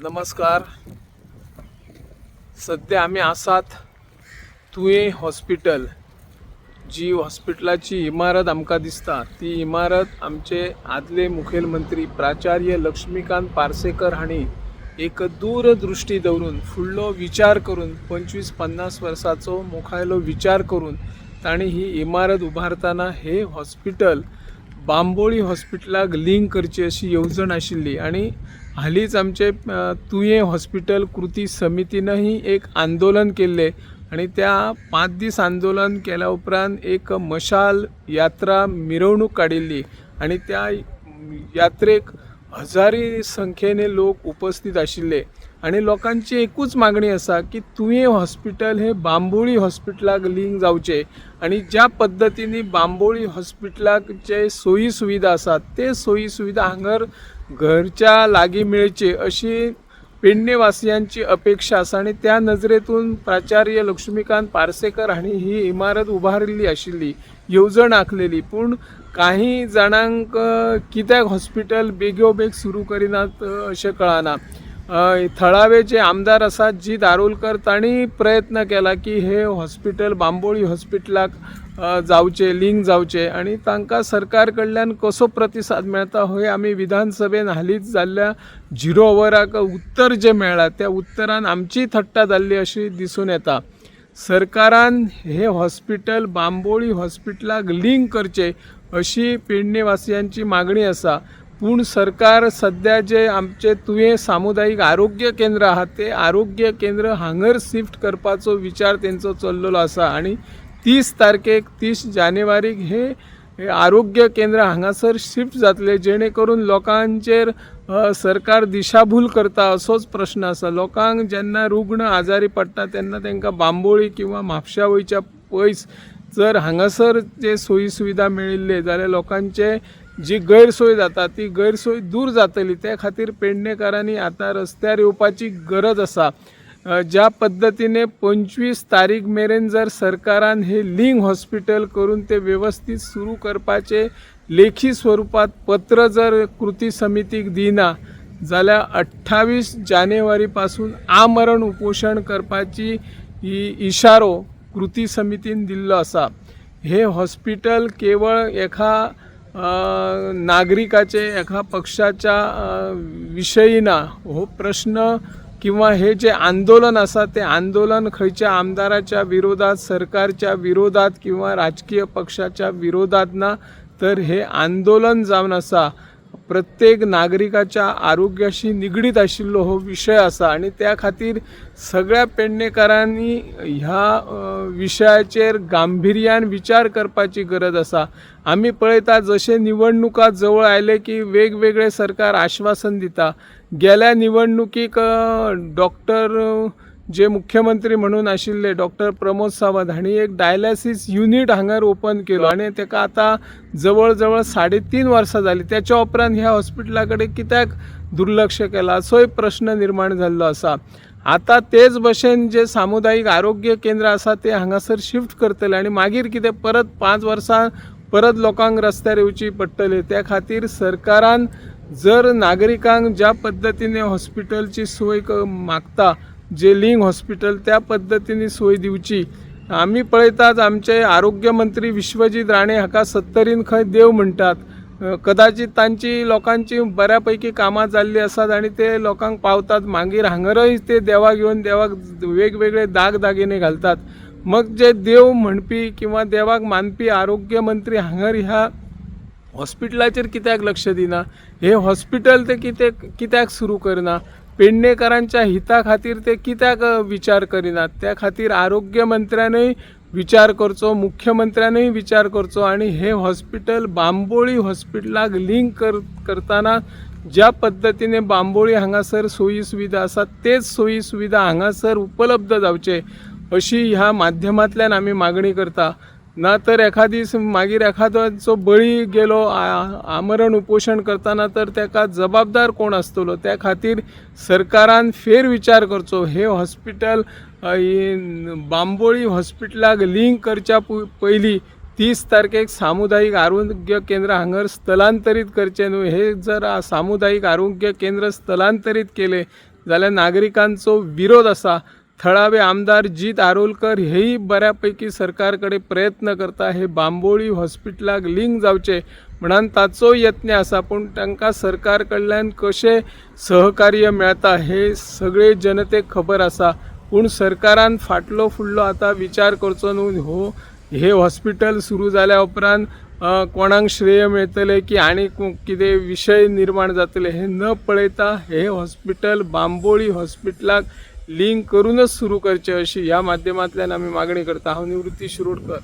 नमस्कार. सध्या आम्ही आसात तुये हॉस्पिटल. जी हॉस्पिटलाची इमारत आमकां दिसता ती इमारत आमचे आदले मुखेलमंत्री प्राचार्य लक्ष्मीकांत पार्सेकर हांणी एक दूरदृष्टी दवरून फुडलो विचार करून 25-50 वर्सांचो मुखायलो विचार करून तांणी ही इमारत उबारतना हे हॉस्पिटल बांबोळी हॉस्पिटलाक लिंक करची अशी येवजण आशिल्ली. आणि हालींच आमचे तुये हॉस्पिटल कृती समितीनंही एक आंदोलन केल्ले आणि त्या 5 दीस आंदोलन केल्या उपरांत एक मशाल यात्रा मिरवणूक काडिल्ली आणि त्या यात्रेक हजारी संख्येने लोक उपस्थित आशिल्ले. आणि लोकांची एकूच मागणी आसा की तुये हॉस्पिटल हे बांबोळी हॉस्पिटलाक लिंक जावचे आणि ज्या पद्धतीने बांबोळी हॉस्पिटलाक जे सोयी सुविधा आसात ते सोयी सुविधा हांगर घरच्या लागीं मेळचे अशी पेडणेवासियांची अपेक्षा आसा. आणि त्या नजरेतून प्राचार्य लक्ष्मीकांत पार्सेकर हांणी ही इमारत उबारिल्ली आशिल्ली, येवजण आंखलेली. पूण काही जाणांक कित्याक हॉस्पिटल बेगोबेग सुरू करिनात अशें कळना. थळावे जे आमदार आसात जीत आरोलकर तांणी प्रयत्न केला की हे हॉस्पिटल बांबोळी हॉस्पिटलाक जावचे, लिंक जावचे आणि तांकां सरकार कडल्यान कसो प्रतिसाद मेळटा हे आमी विधानसभेन हालींच जाल्ल्या 0 अवराक उत्तर जे मेळ्ळां त्या उत्तरान आमची थट्टा जाल्ली अशी दिसून येता. सरकारान हे हॉस्पिटल बांबोळी हॉस्पिटलाक लिंक करचे अशी पेडणेवासियांची मागणी आसा. पूण सरकार सध्या जे आमचे तुये सामुदायिक आरोग्य केंद्र आहात ते आरोग्य केंद्र हांगर शिफ्ट करपाचो विचार तेंचो चल्लेलो आसा. आणि 30 जानेवारीक हे आरोग्य केंद्र हांगासर शिफ्ट जातले जेणे करून लोकांचेर सरकार दिशाभूल करता असोच प्रश्न आसा. लोकांक जेन्ना रुग्ण आजारी पडटा तेन्ना तांकां बांबोळी किंवा म्हापशा वयच्या पयस जर हांगासर जे सोयी सुविधा मेळिल्ले जाल्यार लोकांचे जी गैरसोय जाता ती गैरसोय दूर जातली. त्या खातीर पेडणेकारांनी आता रस्त्यार येवपाची गरज आसा. ज्या पद्धतीने 25 तारीख मेरेन जर सरकारान हे लिंक हॉस्पिटल करून ते व्यवस्थित सुरू करपाचे लेखी स्वरूपात पत्र जर कृती समितीक दिना जाल्यार 28 जानेवारी पासून आमरण उपोषण करपाची इशारो कृती समितीन दिल्लो आसा. हे हॉस्पिटल केवळ एका नागरिकाचे एका पक्षाच्या विशयी ना. हो प्रश्न किंवा हे जे आंदोलन आसा ते आंदोलन खंयच्या आमदाराच्या विरोधात, सरकारच्या विरोधात किंवा राजकीय पक्षाच्या विरोधात ना, तर हे आंदोलन जावन आसा प्रत्येक नागरिकाच्या आरोग्याशी निगडीत आशिल्लो हो विशय आसा. आणि त्या खातीर सगळ्या पेडणेकारांनी ह्या विशयाचेर गांभीर्यान विचार करपाची गरज आसा. आमी पळयता जशे निवडणुका जवळ आयले की वेगवेगळे सरकार आश्वासन दिता. गेल्या निवडणुकीक डॉक्टर जे मुख्यमंत्री म्हणून आशिल्ले डॉक्टर प्रमोद सावंत हांणी एक डायलिसीस युनिट हांगर ओपन केलो आणि ताका आतां जवळ जवळ 3.5 वर्सां जाली. त्याच्या उपरांत ह्या हॉस्पिटला कडेन कित्याक दुर्लक्ष केला असोय प्रश्न निर्माण जाल्लो आसा. आता तेच भशेन जे सामुदायिक आरोग्य केंद्र आसा ते हांगासर शिफ्ट करतले आणि मागीर कितें परत 5 वर्सां परत लोकांक रस्त्यार येवची पडटली. त्या खातीर सरकारान जर नागरिकांक ज्या पद्धतीने हॉस्पिटलची सोय मागता जे लिंक हॉस्पिटल त्या पद्धतीने सोय दिवची. आम्ही पळयतात आमचे आरोग्य मंत्री विश्वजीत राणे हाका 70रीन खंय देव म्हणटात. कदाचित तांची लोकांची बऱ्यापैकी कामां जाल्ली आसात आणि ते लोकांक पावतात. मागीर हांगरय ते देवाक येवन देवाक वेगवेगळे दागिने घालतात. मग जे देव म्हणपी किंवा देवाक मानपी आरोग्य मंत्री हांगर ह्या हॉस्पिटलाचेर कित्याक लक्ष दिना? हे हॉस्पिटल ते कित्याक सुरू करना? पेडणेकारांच्या हिता खातीर ते कित्याक विचार करिनात? त्या खातीर आरोग्य मंत्र्यानय विचार करचो, मुख्यमंत्र्यानय विचार करचो आणि हे हॉस्पिटल बांबोळी हॉस्पिटलाक लिंक करताना ज्या पद्धतीने बांबोळी हांगासर सोयी सुविधा आसात तेच सोयी सुविधा हांगासर उपलब्ध जावचे अशी ह्या माध्यमांतल्यान आमी मागणी करता. ना तर मागीर एखाद्याचो बळी गेलो आमरण उपोषण करताना तर त्याका जबाबदार कोण आसतलो? त्या खातीर सरकारान फेर विचार करचो. हे हॉस्पिटल बांबोळी हॉस्पिटलाक लिंक करच्या पयलीं 30 तारखेक सामुदायिक आरोग्य केंद्र हांगर स्थलांतरीत करचे न्हू. हे जर सामुदायिक आरोग्य केंद्र स्थलांतरीत केले जाल्यार नागरिकांचो विरोध आसा. थळावे आमदार जीत आरोलकर हेही बऱ्यापैकी सरकार कडेन प्रयत्न करता हे बांबोळी हॉस्पिटलाक लिंक जावचे म्हणून ताचो यत्न आसा, पूण तांकां सरकार कडल्यान कशें सहकार्य मेळता हे सगळे जनतेक खबर आसा. पूण सरकारान फाटलो फुडलो आतां विचार करचो न्हू. हे हॉस्पिटल सुरू जाल्या उपरांत कोणाक श्रेय मेळटले की आनी कितें विशय निर्माण जातले हे न पळयता हे हॉस्पिटल बांबोळी हॉस्पिटलाक लिंक करूनच सुरू करचे अशी ह्या माध्यमांतल्यान आमी मागणी करता. हांव निवृत्ती शिरोडकर.